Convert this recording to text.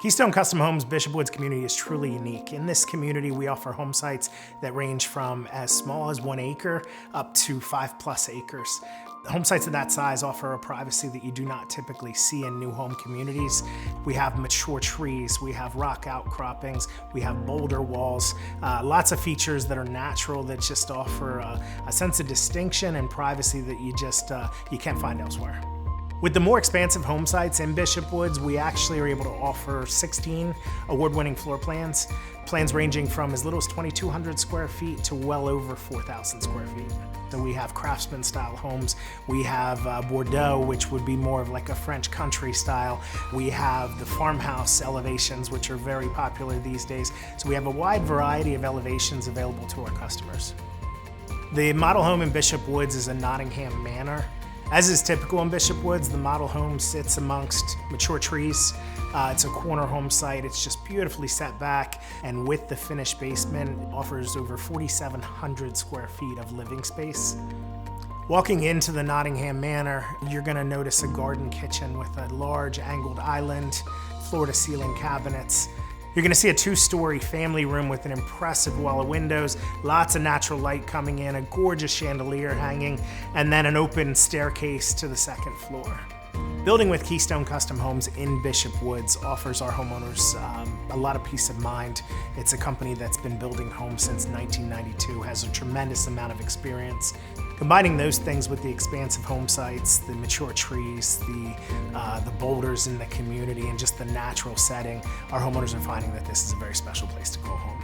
Keystone Custom Homes Bishop Woods community is truly unique. In this community, we offer home sites that range from as small as 1 acre up to 5+ acres. Home sites of that size offer a privacy that you do not typically see in new home communities. We have mature trees, we have rock outcroppings, we have boulder walls, lots of features that are natural that just offer a sense of distinction and privacy that you can't find elsewhere. With the more expansive home sites in Bishop Woods, we actually are able to offer 16 award-winning floor plans ranging from as little as 2,200 square feet to well over 4,000 square feet. So we have craftsman style homes, we have Bordeaux, which would be more of like a French country style. We have the farmhouse elevations, which are very popular these days. So we have a wide variety of elevations available to our customers. The model home in Bishop Woods is a Nottingham manor. As is typical in Bishop Woods, the model home sits amongst mature trees. It's a corner home site. It's just beautifully set back, and with the finished basement, it offers over 4,700 square feet of living space. Walking into the Nottingham Manor, you're gonna notice a garden kitchen with a large angled island, floor-to-ceiling cabinets. You're gonna see a 2-story family room with an impressive wall of windows, lots of natural light coming in, a gorgeous chandelier hanging, and then an open staircase to the 2nd floor. Building with Keystone Custom Homes in Bishop Woods offers our homeowners a lot of peace of mind. It's a company that's been building homes since 1992, has a tremendous amount of experience. Combining those things with the expansive home sites, the mature trees, the boulders in the community, and just the natural setting, our homeowners are finding that this is a very special place to call home.